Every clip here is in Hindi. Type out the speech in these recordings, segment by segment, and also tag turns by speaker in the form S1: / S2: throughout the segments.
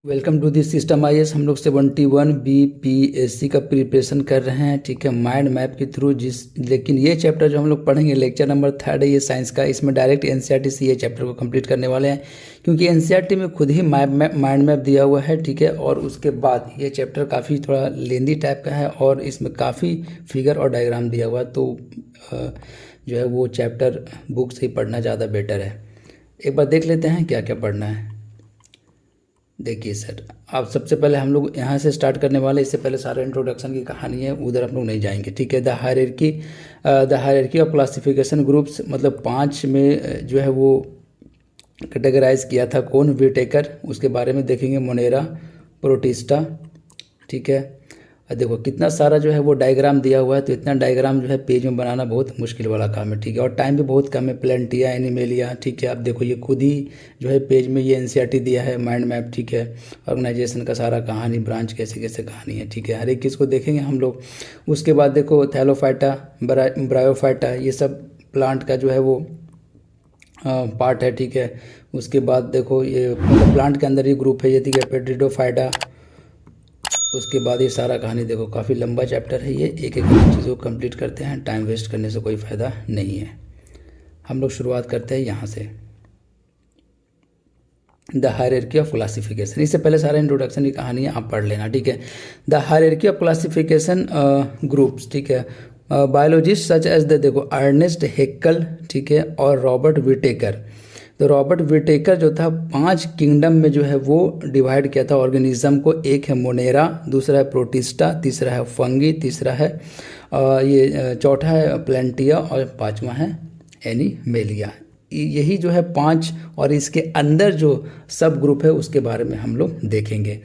S1: Welcome to this system IAS. हम लोग 71 बीपीएससी का प्रिपरेशन कर रहे हैं, ठीक है, माइंड मैप के थ्रू। लेकिन ये चैप्टर जो हम लोग पढ़ेंगे, लेक्चर नंबर 3 है ये साइंस का। इसमें डायरेक्ट एनसीईआरटी से ये चैप्टर को कंप्लीट करने वाले हैं, क्योंकि एनसीईआरटी में खुद ही माइंड मैप दिया हुआ है, ठीक है। और उसके बाद ये चैप्टर काफ़ी थोड़ा लेंदी टाइप का है और इसमें काफ़ी फिगर और डायग्राम दिया हुआ है, तो जो है वो चैप्टर बुक से ही पढ़ना ज़्यादा बेटर है। एक बार देख लेते हैं क्या क्या पढ़ना है। देखिए सर, आप सबसे पहले हम लोग यहाँ से स्टार्ट करने वाले। इससे पहले सारा इंट्रोडक्शन की कहानी है, उधर हम लोग नहीं जाएंगे, ठीक है। The hierarchy of classification groups, मतलब 5 में जो है वो कैटेगराइज किया था कौन, विटेकर। उसके बारे में देखेंगे, मोनेरा, प्रोटिस्टा, ठीक है। और देखो कितना सारा जो है वो डायग्राम दिया हुआ है, तो इतना डायग्राम जो है पेज में बनाना बहुत मुश्किल वाला काम है, ठीक है। और टाइम भी बहुत कम है। प्लेंटिया, एनिमेलिया, ठीक है। अब देखो ये खुद ही जो है पेज में ये एनसीईआरटी दिया है, माइंड मैप, ठीक है। ऑर्गेनाइजेशन का सारा कहानी, ब्रांच कैसे कैसे कहानी है, ठीक है। हर एक चीज़ को देखेंगे हम लोग। उसके बाद देखो थैलोफाइटा, ब्रायोफाइटा, ये सब प्लांट का जो है वो पार्ट है, ठीक है। उसके बाद देखो ये मतलब प्लांट के अंदर ही ग्रुप है ये, ठीक है, पेट्रिडोफाइटा। उसके बाद ये सारा कहानी देखो, काफ़ी लंबा चैप्टर है ये। एक एक चीज़ों को कंप्लीट करते हैं, टाइम वेस्ट करने से कोई फ़ायदा नहीं है। हम लोग शुरुआत करते हैं यहाँ से, द हायरार्की ऑफ क्लासिफिकेशन। इससे पहले सारा इंट्रोडक्शन की कहानी आप पढ़ लेना, ठीक है। The hierarchy of classification groups, ठीक है। बायोलॉजिस्ट सच एज द, देखो, अर्नेस्ट हेक्कल, ठीक है, और रॉबर्ट विटेकर। तो रॉबर्ट विटेकर जो था 5 किंगडम में जो है वो डिवाइड किया था ऑर्गेनिज्म को। एक है मोनेरा, दूसरा है प्रोटिस्टा, तीसरा है फंगी, तीसरा है ये चौथा है प्लेंटिया और 5वां है एनिमेलिया। यही जो है 5, और इसके अंदर जो सब ग्रुप है उसके बारे में हम लोग देखेंगे,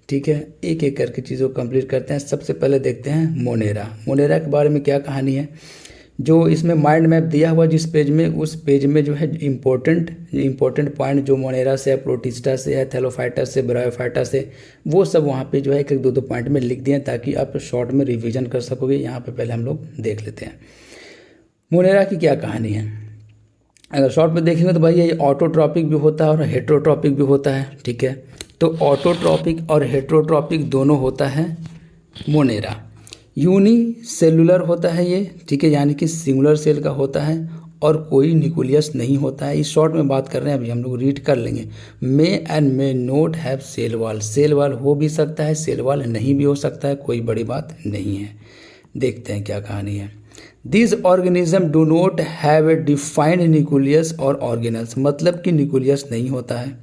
S1: ठीक है। एक एक करके चीज़ों को कंप्लीट करते हैं। सबसे पहले देखते हैं मोनेरा। मोनेरा के बारे में क्या कहानी है, जो इसमें माइंड मैप दिया हुआ जिस पेज में, उस पेज में जो है इम्पोर्टेंट पॉइंट जो मोनेरा से है, प्रोटिस्टा से है, थैलोफाइटा से, ब्रायोफाइटा से, वो सब वहाँ पे जो है एक एक दो पॉइंट में लिख दिए, ताकि आप शॉर्ट में रिवीजन कर सकोगे। यहाँ पे पहले हम लोग देख लेते हैं मोनेरा की क्या कहानी है। अगर शॉर्ट में देखेंगे तो भाई ये ऑटोट्रॉपिक भी होता है और हेट्रोट्रॉपिक भी होता है, ठीक है। तो ऑटोट्रॉपिक और हेट्रोट्रॉपिक दोनों होता है मोनेरा। यूनिसेलुलर होता है ये, ठीक है, यानी कि सिंगुलर सेल का होता है, और कोई न्यूक्लियस नहीं होता है। इस शॉर्ट में बात कर रहे हैं, अभी हम लोग रीड कर लेंगे। May and may not have cell wall, cell wall हो भी सकता है, सेल वॉल नहीं भी हो सकता है, कोई बड़ी बात नहीं है। देखते हैं क्या कहानी है। This organism do not have a defined nucleus और ऑर्गेनल्स, मतलब कि न्यूक्लियस नहीं होता है,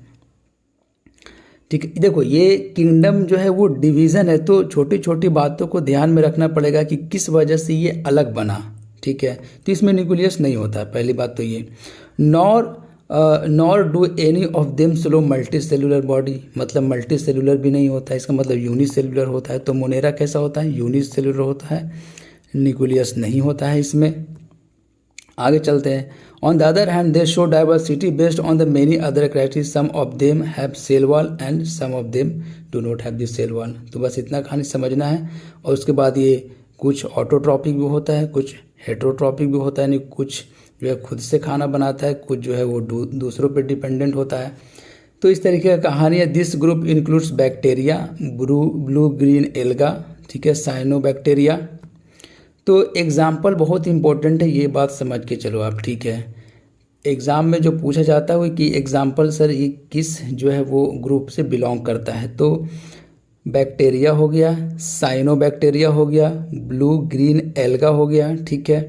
S1: ठीक है। देखो ये किंगडम जो है वो डिवीज़न है, तो छोटी छोटी बातों को ध्यान में रखना पड़ेगा कि किस वजह से ये अलग बना, ठीक है। तो इसमें न्यूक्लियस नहीं होता है, पहली बात तो ये। Nor do any of them slow multi cellular body, मतलब मल्टी सेलुलर भी नहीं होता है, इसका मतलब यूनिसेलुलर होता है। तो मोनेरा कैसा होता है, यूनिसेलुलर होता है, न्यूक्लियस नहीं होता है इसमें। आगे चलते हैं। On the other hand they show diversity based on the many other criteria, some of them have cell wall and some of them do not have this cell wall. तो बस इतना कहानी समझना है। और उसके बाद ये कुछ ऑटोट्रॉपिक भी होता है, कुछ हेट्रोट्रॉपिक भी होता है, यानी कुछ जो है खुद से खाना बनाता है, कुछ जो है वो दूसरों पर डिपेंडेंट होता है। तो इस तरीके का कहानी है। This group includes bacteria, blue green alga, ठीक है, साइनोबैक्टीरिया। तो एग्जाम्पल बहुत इंपॉर्टेंट है, ये बात समझ के चलो आप, ठीक है। एग्ज़ाम में जो पूछा जाता है कि एग्जाम्पल सर ये किस जो है वो ग्रुप से बिलोंग करता है, तो बैक्टीरिया हो गया, साइनोबैक्टीरिया हो गया, ब्लू ग्रीन एल्गा हो गया, ठीक है,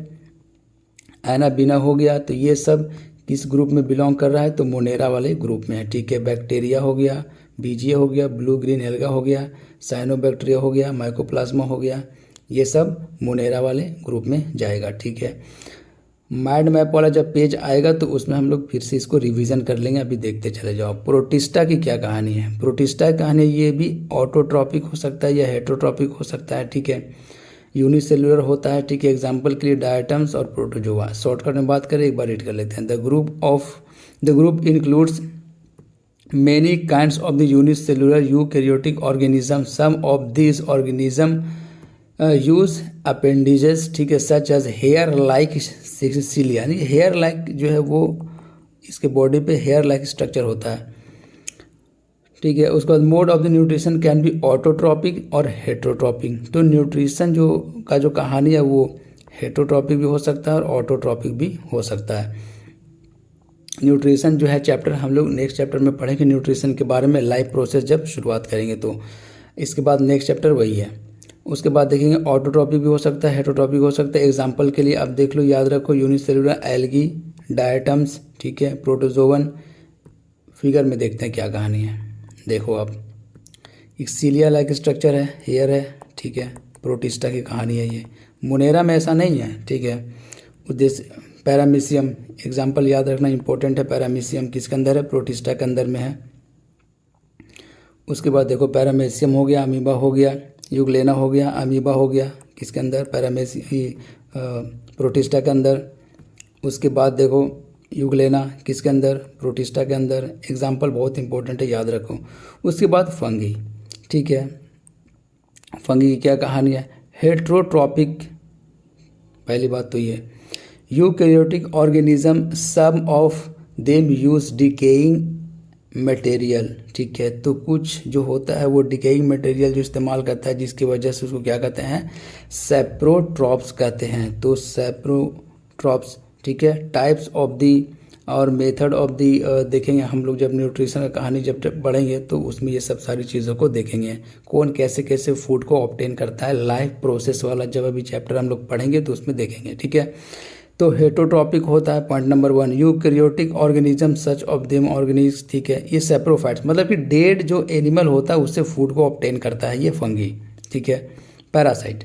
S1: एनाबिना हो गया। तो ये सब किस ग्रुप में बिलोंग कर रहा है, तो मोनेरा वाले ग्रुप में है, ठीक है। बैक्टीरिया हो गया, बीजिया हो गया, ब्लू ग्रीन एल्गा हो गया, साइनोबैक्टीरिया हो गया, माइकोप्लाज्मा हो गया, ये सब मोनेरा वाले ग्रुप में जाएगा, ठीक है। माइंड मैप वाला जब पेज आएगा तो उसमें हम लोग फिर से इसको रिवीजन कर लेंगे, अभी देखते चले जाओ। प्रोटिस्टा की क्या कहानी है। प्रोटिस्टा की कहानी, ये भी ऑटोट्रॉपिक हो सकता है या हेट्रोट्रॉपिक हो सकता है, ठीक है। यूनिसेलुलर होता है, ठीक है। एग्जाम्पल के लिए डायटम्स और प्रोटोजोआ। शॉर्टकट में बात करें, एक बार रीड कर लेते हैं। The group includes many kinds of the unicellular eukaryotic organism. Some of these organism use appendages, ठीक है, such as hair like cilia, यानी हेयर लाइक जो है वो इसके बॉडी पे हेयर लाइक स्ट्रक्चर होता है, ठीक है। उसके बाद mode of the nutrition can be autotrophic और हेटरोट्रॉपिक। तो न्यूट्रिशन जो कहानी है वो हेटरोट्रॉपिक भी हो सकता है और ऑटोट्रॉपिक भी हो सकता है। न्यूट्रिशन जो है चैप्टर हम लोग नेक्स्ट चैप्टर में पढ़ेंगे न्यूट्रिशन के बारे में, लाइफ प्रोसेस जब शुरुआत करेंगे तो। इसके बाद नेक्स्ट चैप्टर वही है। उसके बाद देखेंगे ऑटोट्रॉपिक भी हो सकता है, हेटरोट्रॉपिक हो सकता है। एग्जांपल के लिए अब देख लो, याद रखो, यूनिसेलुलर एल्गी, डायटम्स, ठीक है, प्रोटोजोवन। फिगर में देखते हैं क्या कहानी है। देखो अब एक सीलिया लाइक स्ट्रक्चर है, हेयर है, ठीक है, प्रोटिस्टा की कहानी है ये। मोनेरा में ऐसा नहीं है, ठीक है। उद्देश्य पैरामीशियम, एग्जाम्पल याद रखना इंपॉर्टेंट है। पैरामीशियम किसके अंदर है? प्रोटिस्टा के अंदर में है। उसके बाद देखो पैरामीशियम हो गया, अमीबा हो गया, यूग्लेना हो गया, अमीबा हो गया, किसके अंदर? प्रोटिस्टा के अंदर। उसके बाद देखो यूग्लेना किसके अंदर? प्रोटिस्टा के अंदर। एग्जाम्पल बहुत इंपॉर्टेंट है, याद रखो। उसके बाद फंगी, ठीक है। फंगी की क्या कहानी है? हेट्रोट्रॉपिक, पहली बात तो ये। Eukaryotic organism, some of them use decaying material, ठीक है। तो कुछ जो होता है वो डिकेइंग मटेरियल जो इस्तेमाल करता है, जिसकी वजह से उसको क्या कहते हैं? सेप्रोट्रॉप्स कहते हैं। तो सेप्रोट्रॉप्स, ठीक है। टाइप्स ऑफ दी और मेथड ऑफ दी देखेंगे हम लोग जब न्यूट्रिशन का कहानी जब पढ़ेंगे तो उसमें ये सब सारी चीज़ों को देखेंगे। कौन कैसे कैसे फूड को ऑब्टेन करता है, लाइफ प्रोसेस वाला जब अभी चैप्टर हम लोग पढ़ेंगे तो उसमें देखेंगे, ठीक है। तो हेटरोट्रॉपिक होता है point number 1। Eukaryotic organism such of them organism, ठीक है। ये सेप्रोफाइट्स मतलब कि डेड जो एनिमल होता है उससे फूड को ऑब्टेन करता है, ये फंगी, ठीक है। पैरासाइट,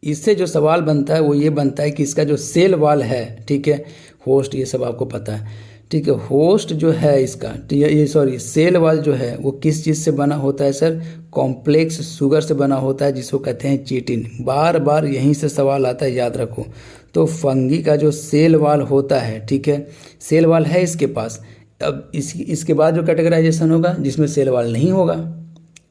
S1: इससे जो सवाल बनता है वो ये बनता है कि इसका जो सेल वाल है, ठीक है, होस्ट, ये सब आपको पता है, ठीक है। होस्ट जो है इसका, ये सेल वाल जो है वो किस चीज़ से बना होता है सर? कॉम्प्लेक्स शुगर से बना होता है, जिसको कहते हैं चिटिन। बार बार यहीं से सवाल आता है, याद रखो। तो फंगी का जो सेल वाल होता है, ठीक है, सेल वाल है इसके पास। अब इसके बाद जो कैटेगराइजेशन होगा जिसमें सेल वाल नहीं होगा,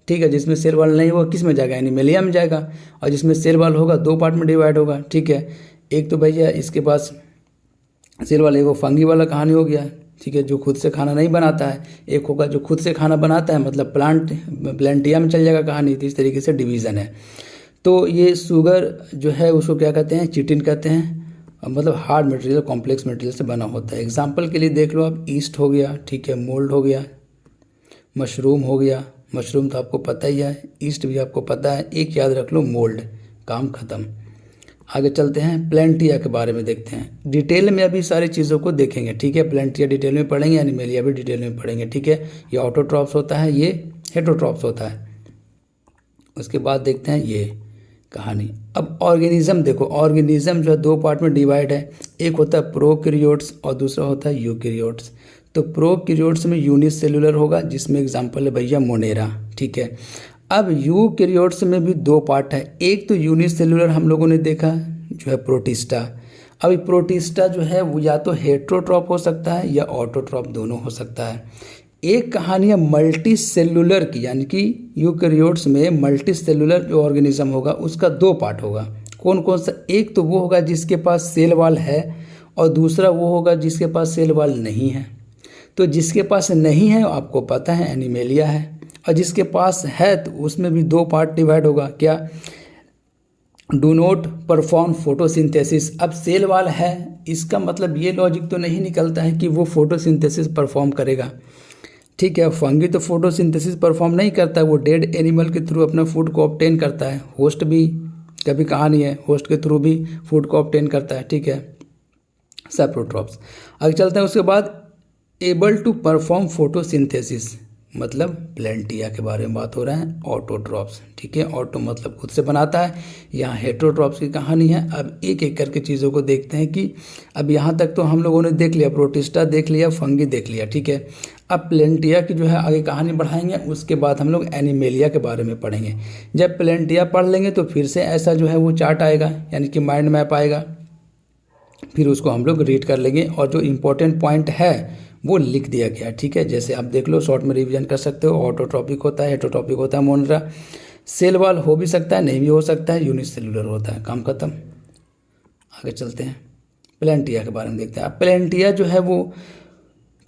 S1: ठीक है। जिसमें सेल वाल नहीं होगा किस में जाएगा? एनिमेलिया में जाएगा। और जिसमें सेल वाल होगा 2 पार्ट में डिवाइड होगा, ठीक है। एक तो भैया इसके पास सेल वाल, एक फंगी वाला कहानी हो गया, ठीक है, जो खुद से खाना नहीं बनाता है। एक होगा जो खुद से खाना बनाता है, मतलब प्लांटिया में चल जाएगा कहानी। तो इस तरीके से डिवीज़न है। तो ये शुगर जो है उसको क्या कहते हैं? चिटिन कहते हैं। मतलब हार्ड मटेरियल, कॉम्प्लेक्स मटेरियल से बना होता है। एग्जाम्पल के लिए देख लो आप, ईस्ट हो गया, ठीक है, मोल्ड हो गया, मशरूम हो गया। मशरूम तो आपको पता ही है, ईस्ट भी आपको पता है। एक याद रख लो, मोल्ड, काम खत्म। आगे चलते हैं, प्लेंटिया के बारे में देखते हैं। डिटेल में अभी सारी चीज़ों को देखेंगे, ठीक है। प्लेंटिया डिटेल में पढ़ेंगे, एनिमेलिया भी डिटेल में पढ़ेंगे, ठीक है। ये ऑटोट्रॉप्स होता है, ये हेटरोट्रॉप्स होता है। उसके बाद देखते हैं ये कहानी। अब ऑर्गेनिज्म देखो, ऑर्गेनिज्म जो है 2 पार्ट में डिवाइड है। एक होता है प्रोकैरियोट्स और दूसरा होता है यूकैरियोट्स। तो प्रोकैरियोट्स में यूनिसेलुलर होगा, जिसमें एग्जांपल है भैया मोनेरा, ठीक है। अब यूकैरियोट्स में भी 2 पार्ट है। एक तो यूनिसेलुलर हम लोगों ने देखा जो है प्रोटिस्टा। अब प्रोटिस्टा जो है वो या तो हेटरोट्रॉप हो सकता है या ऑटोट्रॉप, दोनों हो सकता है। एक कहानी है मल्टी सेलुलर की, यानी कि यूकैरियोट्स में मल्टी सेलुलर जो ऑर्गेनिज्म होगा उसका 2 पार्ट होगा। कौन कौन सा? एक तो वो होगा जिसके पास सेल वाल है और दूसरा वो होगा जिसके पास सेल वाल नहीं है। तो जिसके पास नहीं है आपको पता है एनिमेलिया है, और जिसके पास है तो उसमें भी 2 पार्ट डिवाइड होगा। क्या? Do not perform photosynthesis. अब सेल वाल है, इसका मतलब ये लॉजिक तो नहीं निकलता है कि वो फोटोसिंथेसिस परफॉर्म करेगा, ठीक है। फंगी तो फोटोसिंथेसिस परफॉर्म नहीं करता है, वो डेड एनिमल के थ्रू अपना फूड को ऑब्टेन करता है। होस्ट भी कभी कहानी है, होस्ट के थ्रू भी फूड को ऑब्टेन करता है, ठीक है। सेप्रोट्रॉप्स। आगे चलते हैं। उसके बाद एबल टू परफॉर्म फोटोसिंथेसिस, मतलब प्लेंटिया के बारे में बात हो रहा है। ऑटोट्रॉप्स, ठीक है। ऑटो मतलब खुद से बनाता है, यहाँ हेटरोट्रॉप्स की कहानी है। अब एक एक करके चीज़ों को देखते हैं कि अब यहाँ तक तो हम लोगों ने देख लिया, प्रोटिस्टा देख लिया, फंगी देख लिया, ठीक है। अब प्लेंटिया की जो है आगे कहानी बढ़ाएंगे, उसके बाद हम लोग एनिमेलिया के बारे में पढ़ेंगे। जब प्लेंटिया पढ़ लेंगे तो फिर से ऐसा जो है वो चार्ट आएगा, यानी कि माइंड मैप आएगा, फिर उसको हम लोग रीड कर लेंगे और जो इम्पोर्टेंट पॉइंट है वो लिख दिया गया, ठीक है। जैसे आप देख लो, शॉर्ट में रिवीजन कर सकते हो। ऑटोट्रॉपिक होता है, हेटरोट्रॉपिक होता है मोनेरा, सेल वाल हो भी सकता है, नहीं भी हो सकता है, यूनिसेलुलर होता है, काम खत्म। आगे चलते हैं, प्लेंटिया के बारे में देखते हैं। अब प्लेंटिया जो है वो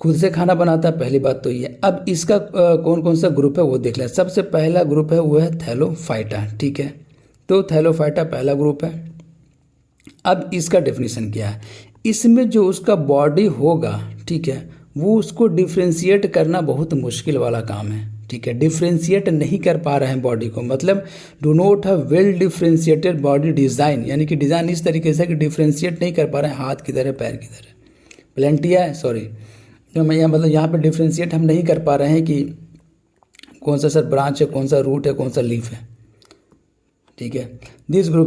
S1: खुद से खाना बनाता है, पहली बात तो ये। अब इसका कौन कौन सा ग्रुप है वो देख लें। सबसे पहला ग्रुप है वो है थैलोफाइटा, ठीक है। तो थैलोफाइटा पहला ग्रुप है। अब इसका डेफिनेशन क्या है, इसमें जो उसका बॉडी होगा, ठीक है, वो उसको डिफ्रेंशिएट करना बहुत मुश्किल वाला काम है, ठीक है। डिफ्रेंशिएट नहीं कर पा रहे हैं बॉडी को, मतलब do not have well differentiated body design, यानी कि डिज़ाइन इस तरीके से कि डिफ्रेंशिएट नहीं कर पा रहे हैं हाथ की तरह पैर की तरह। प्लेंटिया है, सॉरी, तो मैं यहाँ मतलब यहाँ पे डिफ्रेंशिएट हम नहीं कर पा रहे हैं कि कौन सा सर ब्रांच है, कौन सा रूट है, कौन सा लीफ है, ठीक है।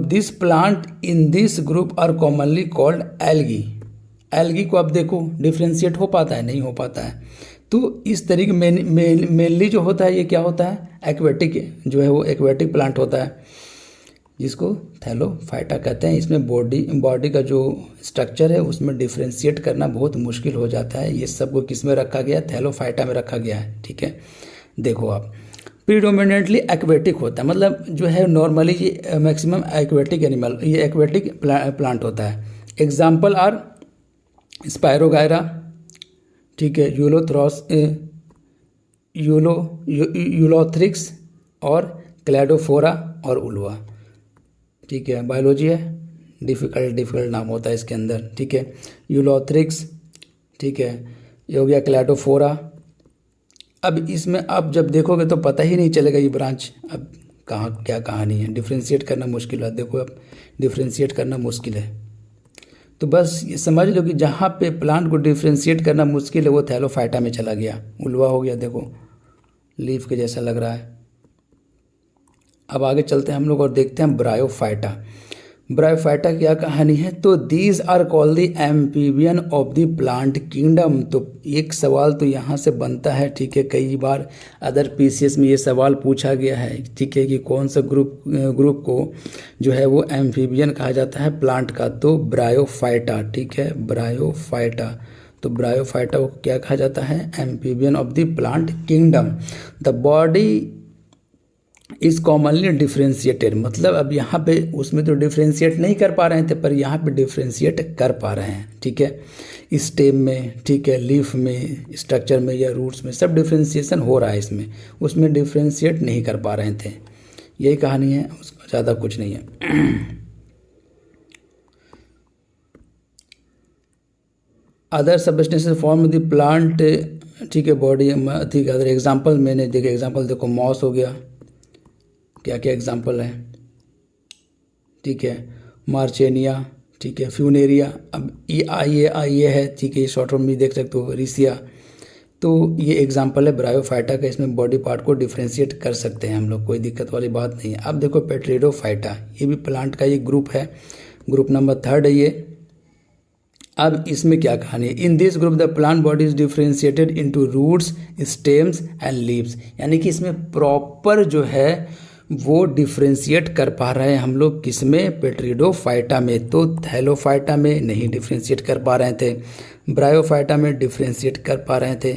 S1: This plant in this group are commonly called algae. Algae को आप देखो डिफ्रेंशिएट हो पाता है, नहीं हो पाता है। तो इस तरीके मेनली जो होता है ये क्या होता है, एक्वेटिक जो है वो एक्वेटिक प्लांट होता है, जिसको थैलोफाइटा कहते हैं। इसमें बॉडी का जो स्ट्रक्चर है उसमें डिफ्रेंशिएट करना बहुत मुश्किल हो जाता है। ये सबको किस में रखा गया है, थैलोफाइटा में रखा गया है, ठीक है। देखो आप, प्रीडोमिनेंटली एक्वेटिक होता है, मतलब जो है नॉर्मली ये मैक्सिमम एक्वेटिक एनिमल, ये एक्वेटिक प्लांट होता है। एग्जाम्पल आर स्पायरोगायरा, ठीक है, यूलोथ्रिक्स और क्लैडोफोरा और उल्वा, ठीक है। बायोलॉजी है, डिफ़िकल्ट नाम होता है इसके अंदर, ठीक है। यूलोथ्रिक्स, ठीक है, ये हो गया क्लैडोफोरा। अब इसमें आप जब देखोगे तो पता ही नहीं चलेगा ये ब्रांच अब कहाँ क्या कहानी है, डिफ्रेंशिएट करना मुश्किल है। देखो अब डिफ्रेंशिएट करना मुश्किल है, तो बस ये समझ लो कि जहाँ पे प्लांट को डिफ्रेंशिएट करना मुश्किल है वो थैलोफाइटा में चला गया। उल्वा हो गया, देखो लीफ के जैसा लग रहा है। अब आगे चलते हैं हम लोग और देखते हैं ब्रायोफाइटा। ब्रायोफाइटा की क्या कहानी है, तो these are called the amphibian of the plant kingdom. तो एक सवाल तो यहाँ से बनता है, ठीक है, कई बार अदर पीसीएस में ये सवाल पूछा गया है, ठीक है, कि कौन सा ग्रुप को जो है वो एम्फीबियन कहा जाता है प्लांट का, तो ब्रायोफाइटा, ठीक है, ब्रायोफाइटा। तो ब्रायोफाइटा को क्या कहा जाता है, amphibian of the plant kingdom. The body is commonly differentiated, मतलब अब यहाँ पे उसमें तो डिफ्रेंशिएट नहीं कर पा रहे थे, पर यहाँ पे डिफ्रेंशिएट कर पा रहे हैं, ठीक है। स्टेम में, ठीक है, लीफ में, स्ट्रक्चर में या रूट्स में सब डिफ्रेंशिएशन हो रहा है इसमें, उसमें डिफ्रेंशिएट नहीं कर पा रहे थे। यही कहानी है, उसका ज़्यादा कुछ नहीं है। Other substances form the plant, ठीक है, बॉडी, ठीक है। अदर एग्जाम्पल मैंने देखे, एग्जाम्पल देखो मॉस हो गया, क्या क्या एग्जाम्पल है, ठीक है, मार्चेनिया, ठीक है, फ्यूनेरिया। अब ये है, ठीक है, शॉर्ट फॉर्म भी देख सकते हो, रिसिया। तो ये एग्जाम्पल है ब्रायोफाइटा का, इसमें बॉडी पार्ट को डिफ्रेंशिएट कर सकते हैं हम लोग, कोई दिक्कत वाली बात नहीं है। अब देखो पेट्रिडोफाइटा, ये भी प्लांट का ये ग्रुप है, ग्रुप नंबर 3 है ये। अब इसमें क्या कहानी है, in this group the plant body is differentiated into roots, stems and leaves, यानी कि इसमें प्रॉपर जो है वो डिफ्रेंशिएट कर पा रहे हैं हम लोग, किसमें, पेट्रिडोफाइटा में। तो थैलोफाइटा में नहीं डिफ्रेंशिएट कर पा रहे थे, ब्रायोफाइटा में डिफ्रेंशिएट कर पा रहे थे,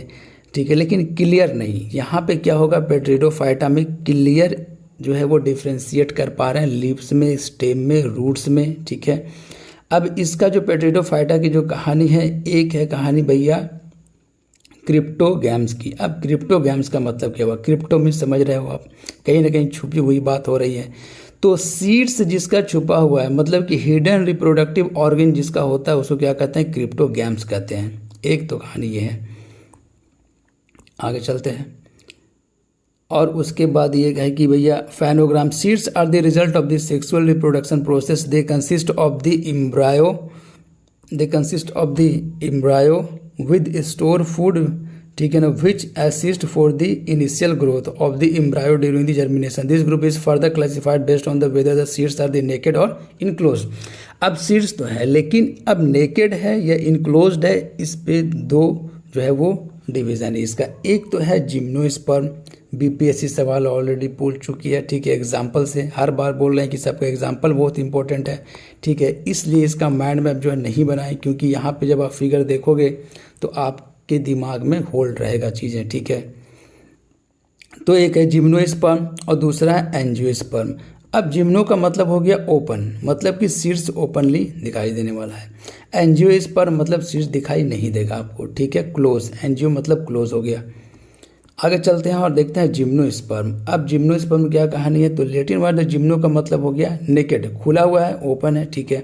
S1: ठीक है, लेकिन क्लियर नहीं। यहाँ पे क्या होगा, पेट्रिडोफाइटा में क्लियर जो है वो डिफ्रेंशिएट कर पा रहे हैं लीव्स में, स्टेम में, रूट्स में, ठीक है। अब इसका जो पेट्रिडोफाइटा की जो कहानी है, एक है कहानी भैया क्रिप्टोगैम्स की। अब क्रिप्टोगैम्स का मतलब क्या हुआ, क्रिप्टो में समझ रहे हो आप, कहीं ना कहीं छुपी हुई बात हो रही है। तो सीड्स जिसका छुपा हुआ है, मतलब कि हिडन रिप्रोडक्टिव ऑर्गन जिसका होता है, उसको क्या कहते हैं, क्रिप्टोगैम्स कहते हैं। एक तो कहानी ये है। आगे चलते हैं और उसके बाद ये है कि भैया phanerogam, seeds are the result of the sexual reproduction process, they consist of the embryo with store food, ठीक है ना, which assist for the initial growth of the embryo during the germination. This group is further classified based on the whether the seeds are the naked or enclosed. अब सीड्स तो है, लेकिन अब नेकेड है या इनक्लोज्ड है, इस पे दो जो है वो डिवीज़न है इसका। एक तो है जिम्नोस्पर्म, बीपीएससी सवाल ऑलरेडी पूछ चुकी है, ठीक है, एग्जाम्पल से हर बार बोल रहे हैं कि सबका एग्जाम्पल बहुत इंपॉर्टेंट है, ठीक है, इसलिए इसका माइंड मैप जो है नहीं बनाएं, क्योंकि यहाँ पे जब आप फिगर देखोगे तो आपके दिमाग में होल्ड रहेगा चीज़ें, ठीक है। तो एक है जिम्नोस्पर्म और दूसरा है एंजियोस्पर्म। अब जिम्नो का मतलब हो गया ओपन, मतलब कि सीड्स ओपनली दिखाई देने वाला है। एंजियोस्पर्म मतलब सीड्स दिखाई नहीं देगा आपको, ठीक है। क्लोज, एंजियो मतलब क्लोज हो गया। आगे चलते हैं और देखते हैं जिम्नोस्पर्म। अब जिम्नोस्पर्म क्या कहानी है, तो लैटिन वर्ड जिम्नो का मतलब हो गया नेकेड, खुला हुआ है, ओपन है, ठीक है।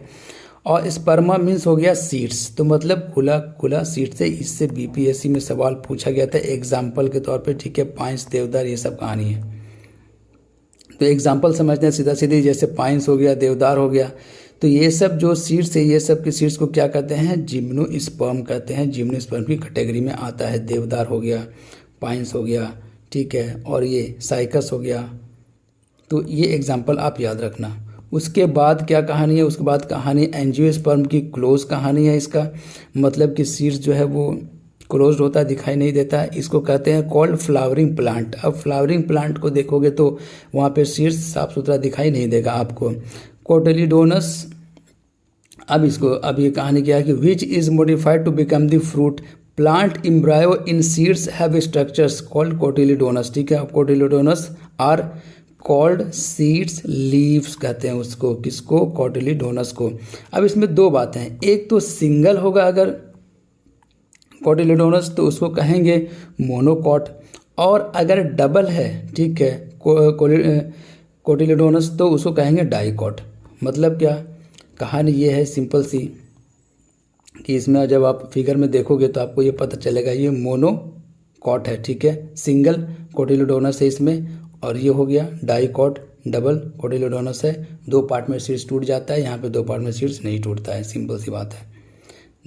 S1: और स्पर्मा मीन्स हो गया सीड्स, तो मतलब खुला खुला सीड्स से। इससे बीपीएससी में सवाल पूछा गया था एग्जाम्पल के तौर पे, ठीक है। पाइन्स, देवदार, ये सब कहानी है। तो एग्जाम्पल समझते हैं सीधा सीधी, जैसे पाइन्स हो गया, देवदार हो गया, तो ये सब जो सीड्स है, ये सब के सीड्स को क्या कहते हैं, जिम्नोस्पर्म कहते हैं। जिम्नोस्पर्म की कैटेगरी में आता है। देवदार हो गया, पाइन्स हो गया, ठीक है, और ये साइकस हो गया। तो ये एग्जाम्पल आप याद रखना। उसके बाद क्या कहानी है, उसके बाद कहानी एंजियोस्पर्म की क्लोज कहानी है। इसका मतलब कि सीड्स जो है वो क्लोज होता है, दिखाई नहीं देता है। इसको कहते हैं कॉल्ड फ्लावरिंग प्लांट। अब फ्लावरिंग प्लांट को देखोगे तो वहाँ पे सीड्स साफ सुथरा दिखाई नहीं देगा आपको। कोटिलीडोनस, अब ये कहानी क्या है कि which is modified to become the fruit plant embryo in seeds have structures called cotyledons, ठीक है। Cotyledons are called seeds leaves कहते हैं उसको, किसको, कोटिलीडोनस को। अब इसमें दो बातें हैं, एक तो सिंगल होगा अगर कोटिलीडोनस तो उसको कहेंगे मोनोकॉट, और अगर डबल है, ठीक है, कोटिलीडोनस तो उसको कहेंगे डाइकॉट। मतलब क्या, कहानी ये है सिंपल सी कि इसमें जब आप फिगर में देखोगे तो आपको ये पता चलेगा ये मोनोकॉट है, ठीक है, सिंगल कोटिलीडोनस है इसमें, और ये हो गया डाइकॉट, डबल कोटिलीडोनस है। दो पार्ट में सीड्स टूट जाता है, यहाँ पे दो पार्ट में सीड्स नहीं टूटता है, सिंपल सी बात है।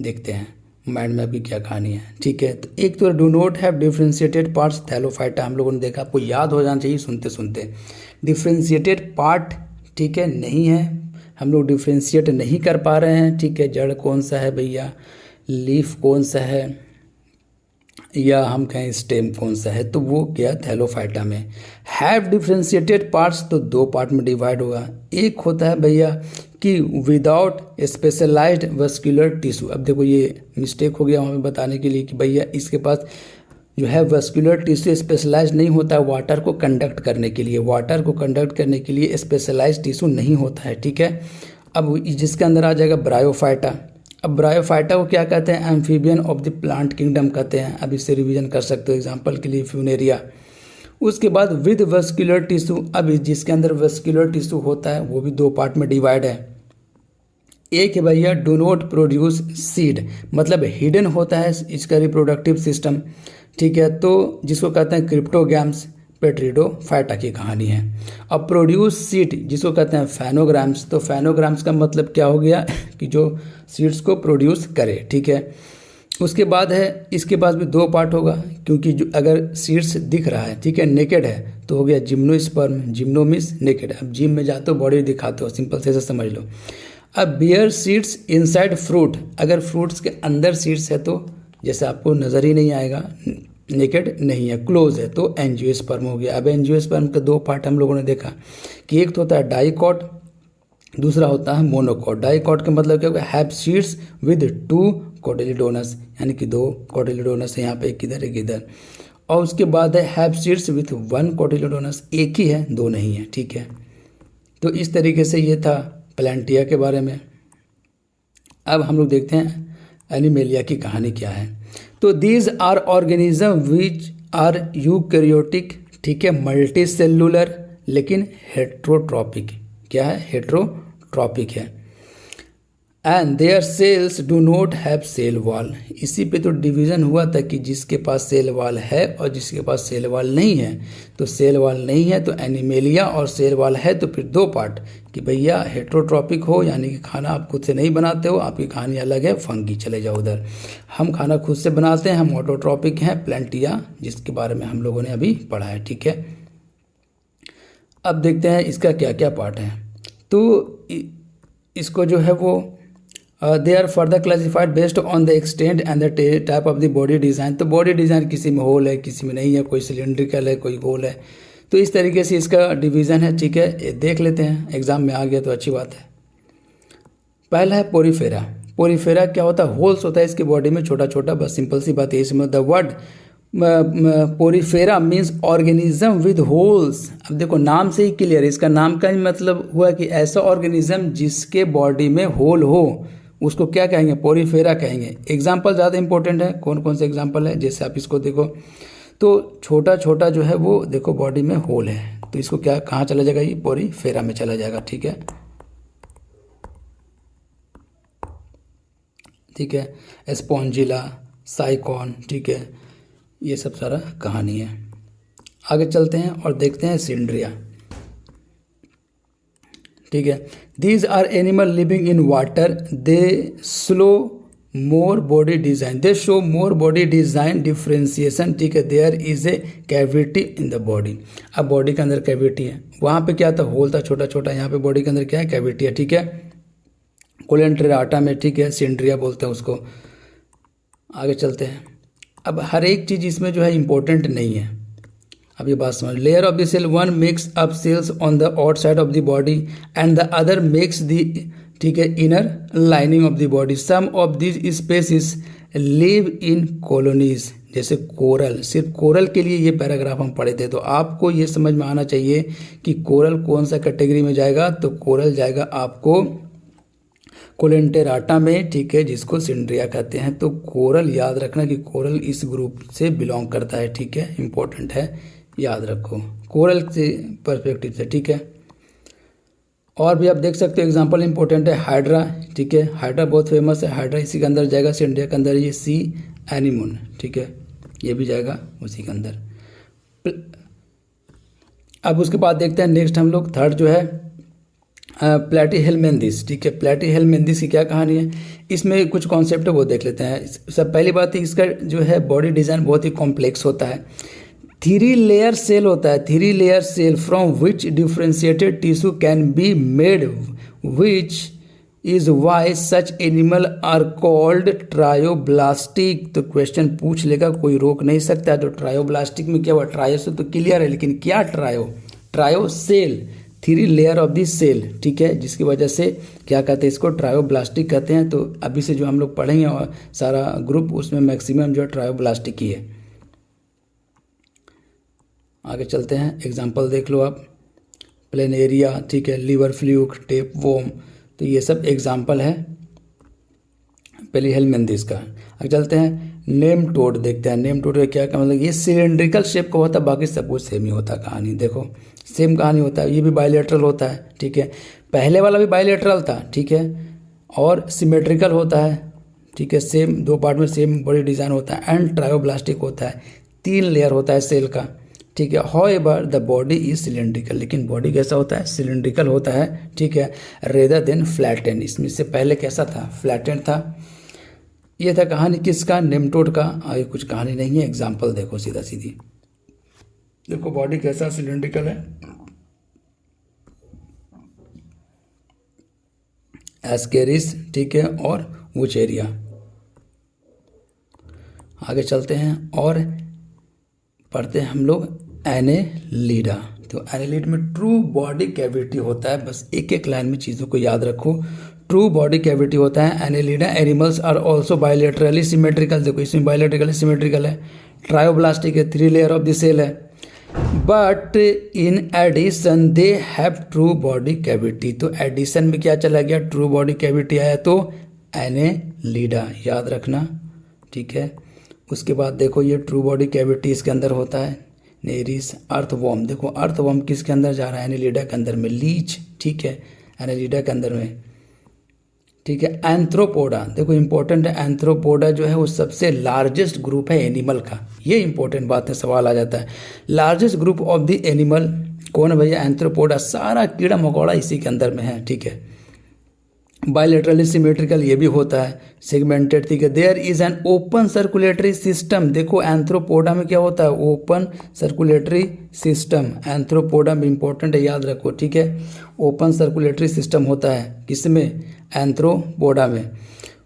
S1: देखते हैं माइंड में आपकी क्या कहानी है, ठीक है। तो एक तो do not have differentiated parts, Thallophyta हम लोगों ने देखा, आपको याद हो जाना चाहिए सुनते सुनते। डिफ्रेंशिएटेड पार्ट, ठीक है, नहीं है, हम लोग डिफ्रेंशिएट नहीं कर पा रहे हैं, ठीक है। जड़ कौन सा है भैया, लीफ कौन सा है, या हम कहें स्टेम कौन सा है, तो वो क्या थैलोफाइटा में। हैव डिफ्रेंशिएटेड पार्ट्स तो दो पार्ट में डिवाइड होगा। एक होता है भैया कि विदाउट स्पेशलाइज्ड वस्कुलर टिश्यू। अब देखो ये मिस्टेक हो गया हमें बताने के लिए कि भैया इसके पास जो है वस्कुलर टिश्यू स्पेशलाइज नहीं होता है वाटर को कंडक्ट करने के लिए, वाटर को कंडक्ट करने के लिए स्पेशलाइज टिश्यू नहीं होता है, ठीक है। अब जिसके अंदर आ जाएगा ब्रायोफाइटा। अब ब्रायोफाइटा को क्या कहते हैं, amphibian of the plant kingdom कहते हैं। अब इससे रिवीजन कर सकते हो, एग्जांपल के लिए फ्यूनेरिया। उसके बाद विद वस्कुलर टिश्यू, अब जिसके अंदर वस्कुलर टिश्यू होता है वो भी दो पार्ट में डिवाइड है। एक है भैया डू नॉट प्रोड्यूस सीड, मतलब हिडन होता है इसका रिप्रोडक्टिव सिस्टम, ठीक है, तो जिसको कहते हैं क्रिप्टोगैम्स, पेट्रिडोफाइटा की कहानी है। अब प्रोड्यूस सीड जिसको कहते हैं फैनोग्राम्स, तो फैनोग्राम्स का मतलब क्या हो गया कि जो सीड्स को प्रोड्यूस करे, ठीक है। उसके बाद है, इसके पास भी दो पार्ट होगा क्योंकि जो अगर सीड्स दिख रहा है, ठीक है, नेकेड है, तो हो गया जिम्नोस्पर्म, जिम्नो मीन्स नेकेड। अब जिम में जाते हो बॉडी दिखाते हो, सिंपल से समझ लो। अब बियर सीड्स इनसाइड फ्रूट, अगर फ्रूट्स के अंदर सीड्स है तो जैसे आपको नज़र ही नहीं आएगा, नेकेड नहीं है, क्लोज है, तो एंजियोस्पर्म हो गया। अब एंजियोस्पर्म के दो पार्ट हम लोगों ने देखा कि एक तो होता है डाइकॉट, दूसरा होता है मोनोकॉट। डाइकॉट का मतलब क्या होगा, हैव सीड्स विद टू कोटिलीडोनस, यानी कि दो कोटिलीडोनस है यहाँ पे, एक इधर एक इधर। और उसके बाद है हैव सीड्स विथ वन कोटिलीडोनस, एक ही है दो नहीं है, ठीक है। तो इस तरीके से ये था प्लांटिया के बारे में। अब हम लोग देखते हैं एनिमेलिया की कहानी क्या है। तो these are organism which are eukaryotic, ठीक है, मल्टी सेलुलर लेकिन हेट्रोट्रॉपिक। क्या है, हेट्रोट्रॉपिक है। And their cells do not have cell wall, इसी पे तो डिवीज़न हुआ था कि जिसके पास सेल वॉल है और जिसके पास सेल वॉल नहीं है। तो सेल वॉल नहीं है तो एनिमेलिया, और सेल वॉल है तो फिर दो पार्ट कि भैया हेट्रोट्रॉपिक हो, यानी कि खाना आप खुद से नहीं बनाते हो, आपकी कहानी अलग है, फंगी चले जाओ उधर। हम खाना खुद से बनाते हैं, हम ऑटोट्रॉपिक हैं, प्लांटिया, जिसके बारे में हम लोगों ने अभी पढ़ा है, ठीक है। अब देखते हैं इसका क्या क्या पार्ट है। तो इसको जो है वो they are further classified based on the extent and the type of the body design. तो बॉडी डिज़ाइन किसी में होल है, किसी में नहीं है, कोई सिलेंड्रिकल है, कोई गोल है, तो इस तरीके से इसका डिवीज़न है, ठीक है। देख लेते हैं, एग्जाम में आ गया तो अच्छी बात है। पहला है पोरीफेरा। पोरीफेरा क्या होता है, होल्स होता है इसकी बॉडी में, छोटा छोटा, बस सिंपल सी बात है। इसमें the word Porifera means organism with holes. अब देखो नाम से ही क्लियर है, इसका नाम का मतलब हुआ कि ऐसा ऑर्गेनिज्म जिसके बॉडी में होल हो, उसको क्या कहेंगे, पोरीफेरा कहेंगे। एग्जाम्पल ज़्यादा इंपॉर्टेंट है, कौन कौन से एग्जाम्पल है, जैसे आप इसको देखो तो छोटा छोटा जो है वो देखो बॉडी में होल है, तो इसको क्या कहाँ चला जाएगा, ये पोरीफेरा में चला जाएगा। ठीक है, ठीक है, स्पॉन्जिला, साइकॉन, ठीक है, ये सब सारा कहानी है। आगे चलते हैं और देखते हैं सिंड्रिया। ठीक है, these are animal living in water, they show more body design, they show more body design differentiation. ठीक है, there is a cavity in the body. अब बॉडी के अंदर कैविटी है, वहाँ पे क्या था, होल था छोटा छोटा, यहाँ पे बॉडी के अंदर क्या है, कैविटी है। ठीक है, कोलेंट्रेटा में, ठीक है, सिंड्रिया बोलते हैं उसको। आगे चलते हैं। अब हर एक चीज़ इसमें जो है इम्पोर्टेंट नहीं है, अब ये बात समझ। Layer of the cell, one makes up cells on the outside of the body and the other makes the, ठीक है, inner lining of the body. Some of this species live in colonies, जैसे कोरल। सिर्फ कोरल के लिए ये पैराग्राफ हम पढ़े थे, तो आपको ये समझ में आना चाहिए कि कोरल कौन सा कैटेगरी में जाएगा, तो कोरल जाएगा आपको कोलेंटेराटा में। ठीक है, जिसको सिंड्रिया कहते हैं। तो कोरल याद रखना कि कोरल इस ग्रुप से बिलोंग करता है। ठीक है, इंपॉर्टेंट है, याद रखो कोरल से पर्सपेक्टिव से। ठीक है, और भी आप देख सकते हो एग्जांपल इंपॉर्टेंट है, हाइड्रा। ठीक है, हाइड्रा बहुत फेमस है, हाइड्रा इसी के अंदर जाएगा, सिंड्रिया के अंदर। ये सी एनिमोन, ठीक है, ये भी जाएगा उसी के अंदर। अब उसके बाद देखते हैं नेक्स्ट हम लोग, थर्ड जो है प्लैटीहेलमिन्थस। ठीक है, प्लैटीहेलमिन्थस की क्या कहानी है, इसमें कुछ कॉन्सेप्ट है वो देख लेते हैं। सब पहली बात है, इसका जो है बॉडी डिज़ाइन बहुत ही कॉम्प्लेक्स होता है। 3 लेयर सेल होता है, 3 layer cell from which differentiated tissue can be made, which is why such animal are called triploblastic. तो क्वेश्चन पूछ लेगा, कोई रोक नहीं सकता। तो ट्रायोब्लास्टिक में क्या हुआ, ट्रायो से तो क्लियर है, लेकिन क्या trio cell, 3 layer of this cell. ठीक है, जिसकी वजह से क्या कहते हैं, इसको ट्रायोब्लास्टिक कहते हैं। तो अभी से जो हम लोग पढ़ेंगे और सारा ग्रुप, उसमें मैक्सिमम जो है ट्रायोब्लास्टिक ही है। आगे चलते हैं, एग्जांपल देख लो आप, प्लेनेरिया, ठीक है, लिवर फ्लूक, टेप वोम, तो ये सब एग्जांपल है प्लैटीहेलमिन्थस का। आगे चलते हैं, नेम टोड देखते हैं। नेम टोड का क्या का मतलब, ये सिलेंड्रिकल शेप का होता है, बाकी सब कुछ सेम ही होता है। कहानी देखो, सेम कहानी होता है। ये भी बायलैटरल होता है, ठीक है, पहले वाला भी बायलैटरल था, ठीक है, और सिमेट्रिकल होता है, ठीक है, सेम 2 पार्ट में सेम बॉडी डिज़ाइन होता है। एंड ट्रायोब्लास्टिक होता है, 3 लेयर होता है सेल का, ठीक है। However the body is cylindrical, लेकिन बॉडी कैसा होता है, सिलेंड्रिकल होता है, ठीक है, रेदर देन फ्लैटेन। इसमें से पहले कैसा था, फ्लैटेन था। ये था कहानी किसका, नेमटोड का। आगे कुछ कहानी नहीं है, एग्जाम्पल देखो सीधा सीधी। देखो बॉडी कैसा सिलेंड्रिकल है, एस्केरिस, ठीक है, और वुचेरिया। आगे चलते हैं और पढ़ते हैं हम लोग एनेलिडा। तो एनेलिड में ट्रू बॉडी कैविटी होता है, बस एक एक लाइन में चीज़ों को याद रखो। ट्रू बॉडी कैविटी होता है Annelida. Animals are also bilaterally symmetrical, देखो इसमें बायलैटरली सिमेट्रिकल है। ट्रायोब्लास्टिक है, 3 लेयर ऑफ द सेल है। But in addition they have true body cavity. तो एडिशन में क्या चला गया, ट्रू बॉडी कैविटी आया, तो एनेलिडा याद रखना, ठीक है। उसके बाद देखो ये ट्रू बॉडी कैविटी इसके अंदर होता है। नेरिस, अर्थवॉर्म, देखो अर्थवॉर्म किसके अंदर जा रहा है, एनेलिडा के अंदर में। लीच, ठीक है, एनेलिडा के अंदर में, ठीक है। एंथ्रोपोडा, देखो इंपॉर्टेंट है, एंथ्रोपोडा जो है वो सबसे लार्जेस्ट ग्रुप है एनिमल का। ये इंपॉर्टेंट बात है, सवाल आ जाता है। Largest group of the animal कौन है भैया, एंथ्रोपोडा। सारा कीड़ा मकोड़ा इसी के अंदर में है, ठीक है। बायलैटरली सिमेट्रिकल ये भी होता है, सेगमेंटेड, ठीक है। There is an open circulatory system, देखो एंथ्रोपोडा में क्या होता है, ओपन सर्कुलेटरी सिस्टम। एंथ्रोपोडा में इंपॉर्टेंट है, याद रखो, ठीक है। ओपन सर्कुलेटरी सिस्टम होता है किसमें, एंथ्रोपोडा में।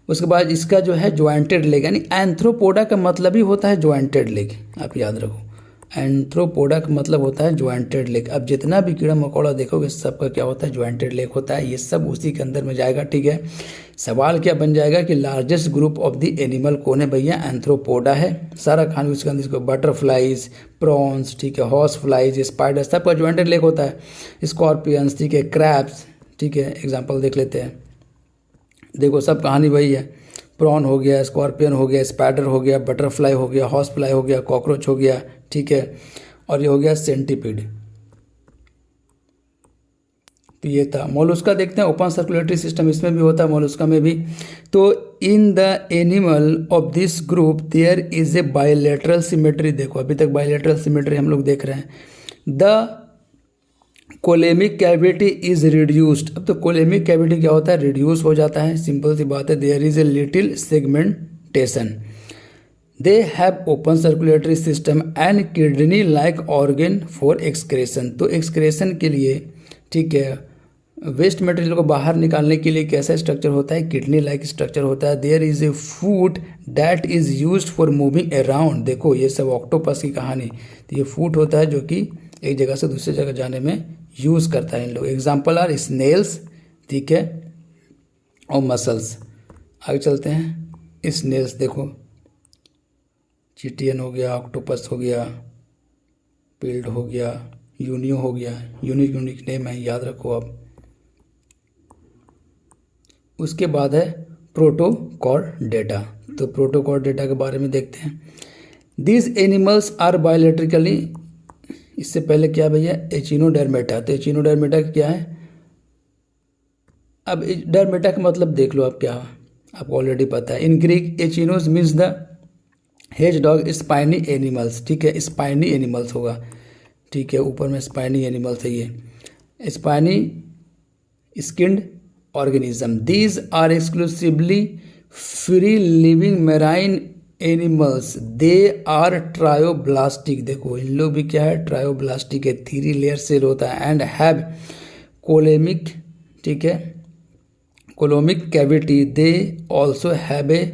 S1: उसके बाद इसका जो है ज्वाइंटेड लेग, यानी एंथ्रोपोडा का मतलब ही होता है ज्वाइंटेड लेग, आप याद रखो। एंथ्रोपोडा का मतलब होता है ज्वाइंटेड लेग। अब जितना भी कीड़ा मकोड़ा देखोगे सबका क्या होता है, ज्वाइंटेड लेग होता है। ये सब उसी के अंदर में जाएगा, ठीक है। सवाल क्या बन जाएगा कि largest group of the animal कौन है भैया, एंथ्रोपोडा है। सारा खाना उसके अंदर, इसको बटरफ्लाइज, प्रॉन्स, ठीक है, हॉर्स फ्लाइज, स्पाइडर, सबका ज्वाइंटेड लेग होता है। स्कॉर्पियंस, ठीक है, क्रैब्स, ठीक है, एग्जाम्पल देख लेते हैं। देखो सब कहानी वही है, प्रॉन हो गया, स्कॉर्पियन हो गया, स्पाइडर हो गया, बटरफ्लाई हो गया, हॉर्स फ्लाई हो गया, कॉकरोच हो गया, ठीक है, और ये हो गया सेंटीपीड। तो ये था मोलस्का। देखते हैं ओपन सर्कुलेटरी सिस्टम, इसमें भी होता है, मोलस्का में भी। तो in the animal of this group there is a bilateral symmetry. देखो अभी तक बायलैटरल सिमेट्री हम लोग देख रहे हैं। The coelomic cavity is reduced. अब तो कोलेमिक कैविटी क्या होता है, रिड्यूस हो जाता है, सिंपल सी बात है। There is a little segmentation. They have open circulatory system and kidney like organ for excretion. तो एक्सक्रेशन के लिए, ठीक है, वेस्ट मटेरियल को बाहर निकालने के लिए कैसा स्ट्रक्चर होता है, किडनी लाइक स्ट्रक्चर होता है। There is a foot that is used for moving around. देखो ये सब ऑक्टोपस की कहानी। तो ये फूट होता है जो कि एक जगह से दूसरी जगह जाने में यूज़ करता है इन लोग। एग्जाम्पल आर स्नेल्स, ठीक है, और मसल्स। आगे चलते हैं। स्नेल्स देखो, चिटियन हो गया, ऑक्टोपस हो गया, पिल्ड हो गया, यूनियो हो गया। यूनिक यूनिक नेम है, याद रखो आप। उसके बाद है प्रोटोकॉर्डेटा। तो प्रोटोकॉर्डेटा के बारे में देखते हैं। दीज एनिमल्स आर बायोलैट्रिकली, इससे पहले क्या भैया, एचिनोडर्मेटा। तो एचिनोडर्मेटा क्या है, अब डर्मेटा का मतलब देख लो आप क्या, आपको ऑलरेडी पता है। In Greek echinos means the हेज डॉग स्पाइनी एनिमल्स, ठीक है, स्पाइनी एनिमल्स होगा, ठीक है, ऊपर में स्पाइनी एनिमल्स है ये, spiny skinned organism. These are exclusively free living marine animals. They are triploblastic. देखो इन लोग भी क्या है, ट्रायोब्लास्टिक है, 3 लेयर सेल होता है। एंड हैव कोलेमिक, ठीक है, coelomic cavity. They also have a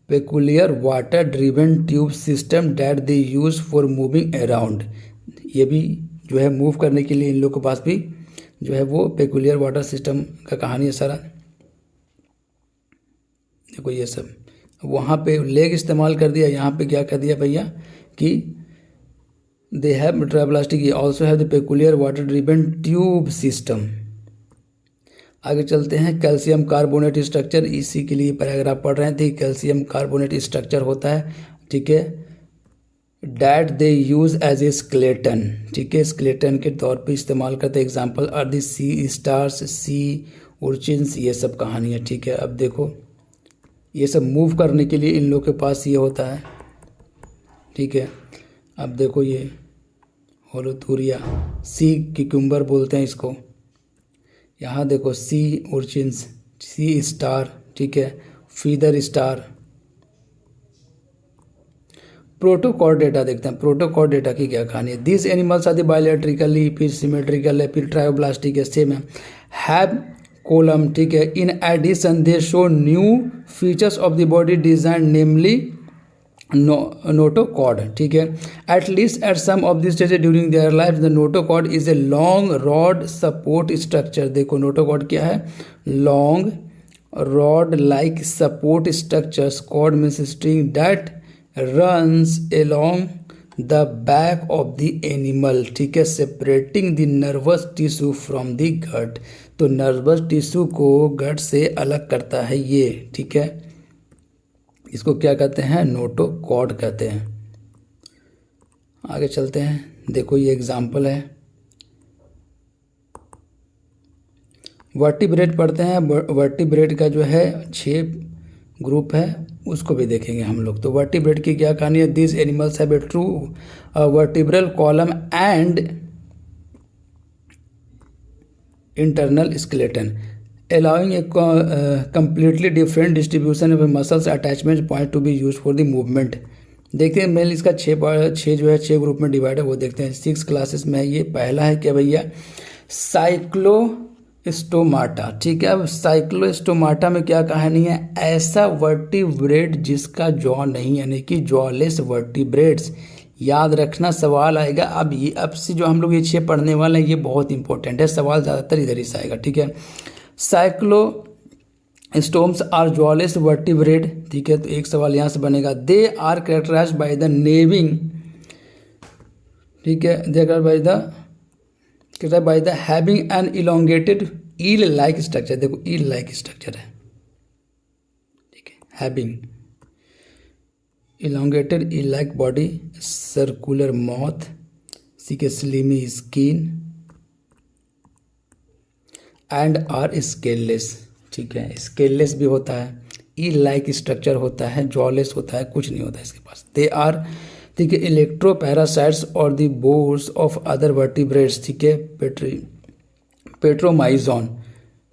S1: peculiar water driven tube system that they use for moving around. ये भी जो है मूव करने के लिए इन लोग के पास भी जो है वो पेकुलियर वाटर सिस्टम का कहानी है सारा। देखो ये सब वहाँ पे लेग इस्तेमाल कर दिया, यहाँ पे क्या कर दिया भैया कि they have triploblastic also have the peculiar water driven tube system. आगे चलते हैं। कैल्शियम कार्बोनेट स्ट्रक्चर, इसी के लिए पैराग्राफ पढ़ रहे थे। कैल्शियम कार्बोनेट स्ट्रक्चर होता है, ठीक है, that they use as a skeleton, ठीक है, स्केलेटन के तौर पे इस्तेमाल करते हैं। Example are the sea stars, sea urchins, ये सब कहानी है, ठीक है। अब देखो ये सब मूव करने के लिए इन लोग के पास ये होता है, ठीक है। अब देखो ये होलोथूरिया, सी क्यूकम्बर बोलते हैं इसको। यहाँ देखो सी उर्चिन्स, सी स्टार, ठीक है, फीदर स्टार। प्रोटोकॉर्डेटा देखते हैं। प्रोटोकॉर्डेटा की क्या कहानी है। दिस एनिमल्स आदि बायोलैट्रिकली, फिर सिमेट्रिकल है, फिर ट्रायोब्लास्टिक है, सेम है, हैव कोलम, ठीक है। In addition they show new features of the body design namely notochord, ठीक है। At least at some of this stage during their life the notochord is a long rod support structure. देखो नोटोकॉर्ड क्या है, long rod like support structures. Chord means string that runs along the back of the animal, ठीक है, separating the nervous tissue from the gut। तो नर्वस टिश्यू को गट से अलग करता है ये, ठीक है। इसको क्या कहते हैं, नोटोकॉर्ड कहते हैं। आगे चलते हैं। देखो ये एग्जाम्पल है, वर्टिब्रेट पढ़ते हैं। वर्टिब्रेट का जो है 6 ग्रुप है, उसको भी देखेंगे हम लोग। तो वर्टिब्रेट की क्या कहानी है। This animals have a true vertebral column and internal skeleton allowing A completely different distribution of muscles attachment point to be use for the movement. देखते हैं मेल इसका 6 जो है 6 ग्रुप में डिवाइड है, वो देखते हैं। 6 क्लासेस में है ये। पहला है क्या भैया, साइक्लोस्टोमाटा, ठीक है। अब साइक्लोस्टोमाटा में क्या कहानी है, ऐसा वर्टिब्रेट जिसका जॉ नहीं, यानी कि जॉलेस वर्टिब्रेट्स। याद रखना, सवाल आएगा। अब से जो हम लोग ये 6 पढ़ने वाले हैं ये बहुत इंपॉर्टेंट है, सवाल ज़्यादातर इधर ही से आएगा, ठीक है। साइक्लोस्टोम्स आर जॉलेस वर्टिब्रेट, ठीक है। तो एक सवाल यहाँ से बनेगा। They are characterized by the having, ठीक है, they are by the having an elongated eel like structure. देखो ईल लाइक स्ट्रक्चर है, having elongated eel-like body, circular mouth, ठीक है, slimy skin and are scaleless, ठीक है, scaleless भी होता है, eel-like स्ट्रक्चर होता है, jawless होता है, कुछ नहीं होता है इसके पास। They are, ठीक है, इलेक्ट्रोपैरासाइट्स और the bores of other vertebrates, ठीक है, पेट्रोमाइजोन,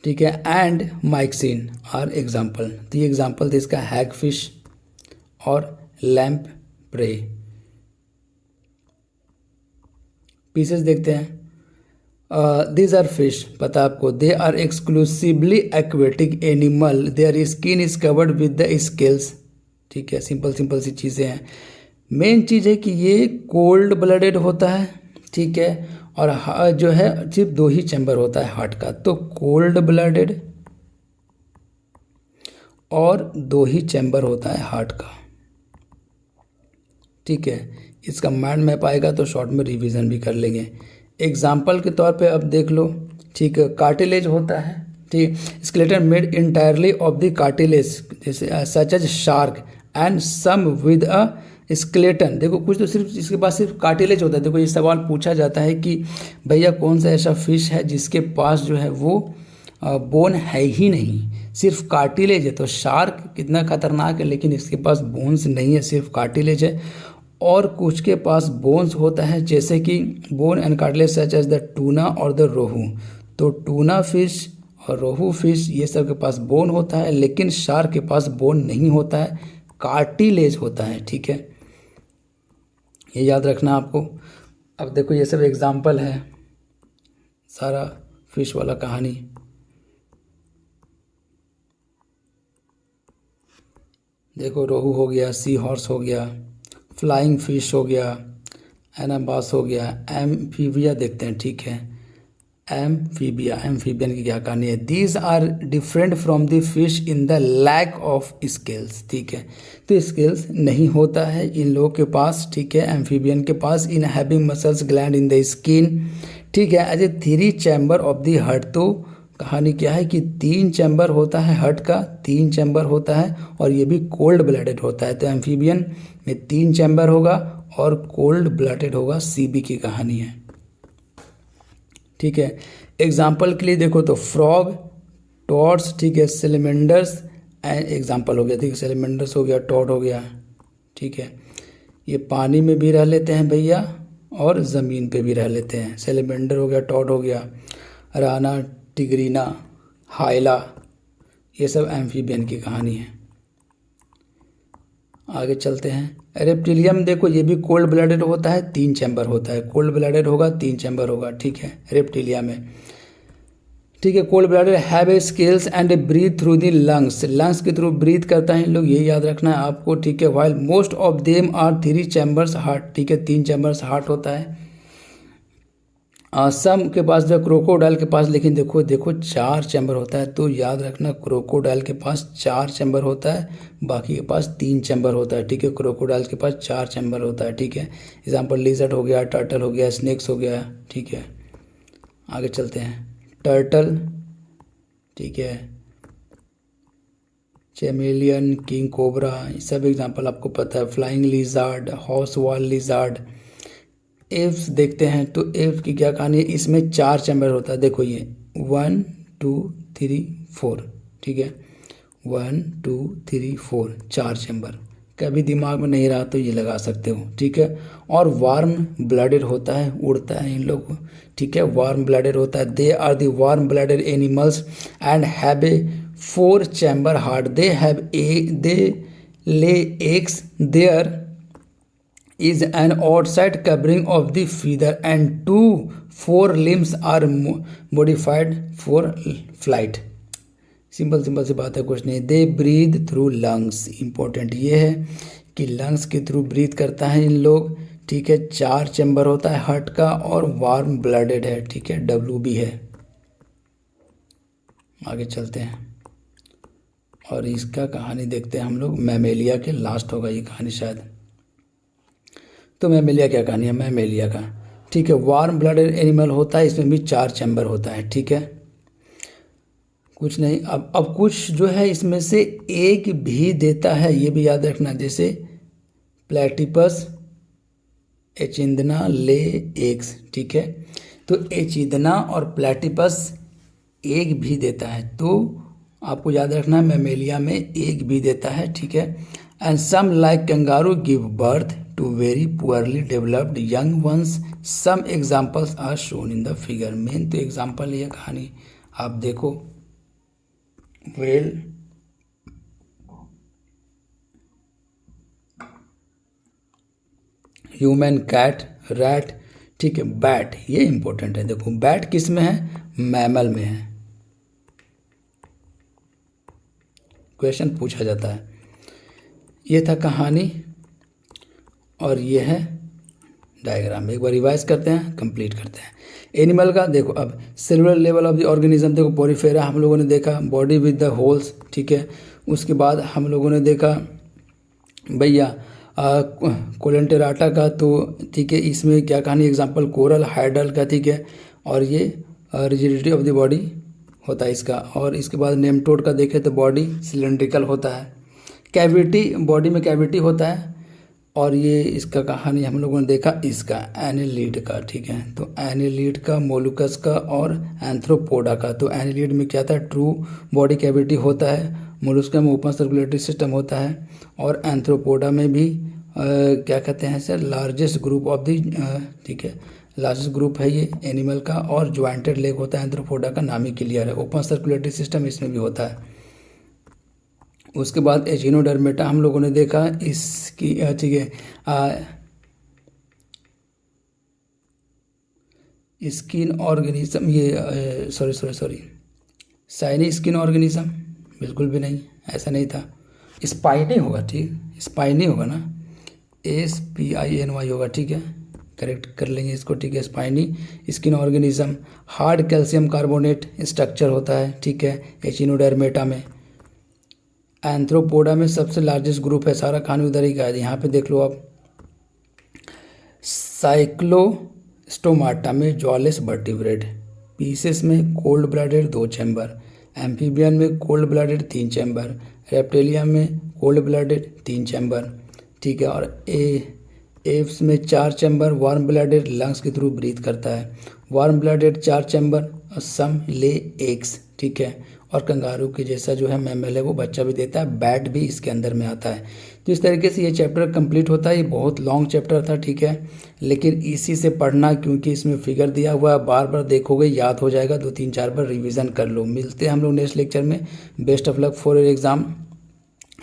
S1: ठीक है, एंड माइक्सिन आर एग्जाम्पल। तो ये एग्जाम्पल थे इसका हैग फिश और लैम्प प्रे। पीसेस देखते हैं। दीज आर फिश, पता आपको, they are exclusively aquatic animal, their skin is covered with the scales, ठीक है, सिंपल सिंपल सी चीज़ें हैं। मेन चीज़ है कि ये कोल्ड ब्लडेड होता है, ठीक है, और जो है सिर्फ 2 ही चैम्बर होता है हार्ट का, तो कोल्ड ब्लडेड और 2 ही चैम्बर होता है हार्ट का, ठीक है। इसका माइंड मैप आएगा तो शॉर्ट में रिवीजन भी कर लेंगे। एग्जाम्पल के तौर पे अब देख लो, ठीक है, कार्टिलेज होता है, ठीक, skeleton made entirely of the cartilage, जैसे such as shark and some with a skeleton. देखो कुछ तो सिर्फ इसके पास सिर्फ कार्टिलेज होता है। देखो ये सवाल पूछा जाता है कि भैया कौन सा ऐसा फिश है जिसके पास जो है वो बोन है ही नहीं, सिर्फ कार्टिलेज है। तो शार्क कितना खतरनाक है, लेकिन इसके पास बोन्स नहीं है, सिर्फ कार्टिलेज है। और कुछ के पास बोन्स होता है, जैसे कि bone and cartilage such as the tuna और द रोहू। तो टूना फिश और रोहू फिश ये सब के पास बोन होता है, लेकिन शार्क के पास बोन नहीं होता है, कार्टिलेज होता है, ठीक है, ये याद रखना आपको। अब देखो ये सब एग्जाम्पल है, सारा फिश वाला कहानी। देखो रोहू हो गया, सी हॉर्स हो गया, फ्लाइंग फिश हो गया, एनाबास हो गया, एम्फीबिया देखते हैं, ठीक है, एम्फीबियन की क्या कहानी है। These are different from the fish in the lack of scales, ठीक है, तो स्केल्स नहीं होता है इन लोगों के पास, ठीक है, एम्फीबियन के पास, in having muscles gland in the skin, ठीक है, as a 3 chamber of the heart. तो कहानी क्या है कि 3 चैम्बर होता है हार्ट का, 3 चैम्बर होता है, और ये भी कोल्ड ब्लडेड होता है। तो एम्फीबियन में 3 चैम्बर होगा और कोल्ड ब्लडेड होगा, सीबी की कहानी है, ठीक है। एग्जाम्पल के लिए देखो तो फ्रॉग, टॉड्स, ठीक है, सेलेमेंडर्स एग्जाम्पल हो गया, ठीक है, सेलेमेंडर्स हो गया, टॉड हो गया, ठीक है, ये पानी में भी रह लेते हैं भैया और ज़मीन पे भी रह लेते हैं। सेलेमेंडर हो गया, टॉड हो गया, राना, टिग्रीना, हाइला, ये सब एम्फीबियन की कहानी है। आगे चलते हैं। रेप्टिलियम देखो ये भी कोल्ड ब्लडेड होता है, 3 चैम्बर होता है, कोल्ड ब्लडेड होगा, 3 चैम्बर होगा, ठीक है, रेप्टिलिया में, ठीक है। Cold blooded have a scales and breathe through the lungs, lungs के थ्रू ब्रीथ करता है इन लोग, ये याद रखना है आपको, ठीक है। While most of them are 3 chambers heart, ठीक है, 3 चैम्बर्स हार्ट होता है। सम के पास जो क्रोकोडाइल के पास, लेकिन देखो 4 चैम्बर होता है, तो याद रखना क्रोकोडाइल के पास 4 चैम्बर होता है, बाकी के पास 3 चैम्बर होता है, ठीक है, क्रोकोडाइल के पास 4 चैम्बर होता है, ठीक है। एग्जाम्पल लिजर्ड हो गया, टर्टल हो गया, स्नेक्स हो गया, ठीक है। आगे चलते हैं। टर्टल, ठीक है, चैमेलियन, किंग कोबरा, ये सब एग्जाम्पल आपको पता है। Flying lizard, horse wall lizard. Aves देखते हैं, तो एव्स की क्या कहानी है, इसमें 4 चैम्बर होता है। देखो ये 1 2 3 4, ठीक है, 1 2 3 4, 4 चैम्बर। कभी दिमाग में नहीं रहा तो ये लगा सकते हो, ठीक है। और वार्म ब्लडेड होता है, उड़ता है इन लोग, ठीक है, वार्म ब्लडेड होता है। They are the warm blooded animals and have a 4 chamber heart. They lay eggs there is an outside covering of the feather and 2 forelimbs are modified for flight। Simple सी बात है, कुछ नहीं। They breathe through lungs, important ये है कि लंग्स के थ्रू ब्रीथ करता है इन लोग, ठीक है। 4 चैम्बर होता है हार्ट का और वार्म ब्लडेड है, ठीक है, डब्ल्यू भी है। आगे चलते हैं और इसका कहानी देखते हैं हम लोग। मैमेलिया के लास्ट होगा ये कहानी शायद। तो मैमेलिया क्या कहानी है, मैमेलिया का, ठीक है, वार्म ब्लडेड एनिमल होता है, इसमें भी 4 चैम्बर होता है, ठीक है। कुछ नहीं। अब कुछ जो है इसमें से एक भी देता है, ये भी याद रखना। जैसे प्लेटिपस, एचिंदना, ले, एग्स, ठीक है। तो एचिंदना और प्लेटिपस एक भी देता है, तो आपको याद रखना है मैमेलिया में एक भी देता है, ठीक है। And some like kangaroo give birth to very poorly developed young ones, some examples are shown in the figure. Main तो एग्जाम्पल ये कहानी आप देखो, वेल, ह्यूमन, कैट, रैट, ठीक है। बैट, ये इंपॉर्टेंट है। देखो बैट किस में है, मैमल में है, क्वेश्चन पूछा जाता है। ये था कहानी और ये है डायग्राम। एक बार रिवाइज करते हैं, कंप्लीट करते हैं। एनिमल का देखो, अब cellular level of the organism देखो, पोरीफेरा हम लोगों ने देखा, बॉडी विद द होल्स, ठीक है। उसके बाद हम लोगों ने देखा भैया कोलेंटेराटा का, तो ठीक है, इसमें क्या कहानी, एग्जांपल कोरल, हाइडल का, ठीक है। और ये रिजिडिटी ऑफ द बॉडी होता है इसका। और इसके बाद नेमटोड का देखें तो बॉडी सिलेंड्रिकल होता है, कैविटी, बॉडी में कैविटी होता है। और ये इसका कहानी हम लोगों ने देखा इसका एनिलीड का, ठीक है। तो एनिलीड का, मोलुकस का और एंथ्रोपोडा का। तो एनिलीड में क्या था, ट्रू बॉडी कैविटी होता है, मोलुस्का में ओपन सर्कुलेटरी सिस्टम होता है, और एंथ्रोपोडा में भी क्या कहते हैं sir, largest group of the, ठीक है, लार्जेस्ट ग्रुप है ये एनिमल का। और ज्वाइंटेड लेग होता है एंथ्रोपोडा का, नाम ही क्लियर है। ओपन सर्कुलेटरी सिस्टम इसमें भी होता है। उसके बाद एचिनोडर्मेटा हम लोगों ने देखा, इसकी ठीक है, स्किन ऑर्गेनिज्म, ये सॉरी साइनी स्किन ऑर्गेनिज्म, बिल्कुल भी नहीं, ऐसा नहीं था। स्पाइनी होगा, ठीक, स्पाइनी होगा ना, SPINY होगा, ठीक है, करेक्ट कर लेंगे इसको, ठीक है। Spiny skin organism, hard calcium carbonate structure होता है, ठीक है, एचिनोडर्मेटा में। एंथ्रोपोडा में सबसे लार्जेस्ट ग्रुप है, सारा कहानी उधर ही का है, यहाँ पे देख लो आप। साइक्लोस्टोमाटा में जॉलेस वर्टिब्रेट, पीसेस में कोल्ड ब्लडेड 2 चैम्बर, एम्फीबियन में कोल्ड ब्लडेड 3 चैम्बर, रेप्टेलिया में कोल्ड ब्लडेड 3 चैम्बर, ठीक है। और एव्स में 4 चैम्बर, वार्म ब्लडेड लंग्स के थ्रू ब्रीथ करता है, वार्म ब्लडेड 4 चैम्बर, और सम ले एग्स, ठीक है। और कंगारू के जैसा जो है मैमल है वो बच्चा भी देता है, बैट भी इसके अंदर में आता है। तो इस तरीके से ये चैप्टर कंप्लीट होता है। ये बहुत लॉन्ग चैप्टर था, ठीक है, लेकिन इसी से पढ़ना, क्योंकि इसमें फिगर दिया हुआ है, बार बार देखोगे याद हो जाएगा, 2-3-4 बार रिवीजन कर लो। मिलते हैं हम लोग नेक्स्ट लेक्चर में। Best of luck for your exam.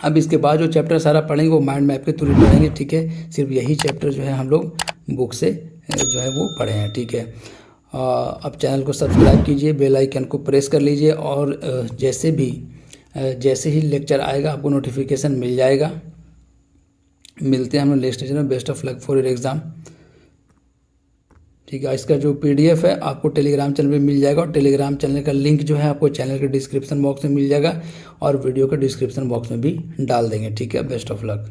S1: अब इसके बाद जो चैप्टर सारा पढ़ेंगे वो माइंड मैप के थ्रू पढ़ेंगे, ठीक है। सिर्फ यही चैप्टर जो है हम लोग बुक से जो है वो पढ़े हैं, ठीक है। अब चैनल को सब्सक्राइब कीजिए, बेल आइकन को प्रेस कर लीजिए, और जैसे ही लेक्चर आएगा आपको नोटिफिकेशन मिल जाएगा। मिलते हैं हम लोग नेक्स्ट लेक्चर में। Best of luck for your exam, ठीक है। इसका जो PDF है आपको टेलीग्राम चैनल पे मिल जाएगा, और टेलीग्राम चैनल का लिंक जो है आपको चैनल के डिस्क्रिप्शन बॉक्स में मिल जाएगा, और वीडियो के डिस्क्रिप्शन बॉक्स में भी डाल देंगे, ठीक है। Best of luck.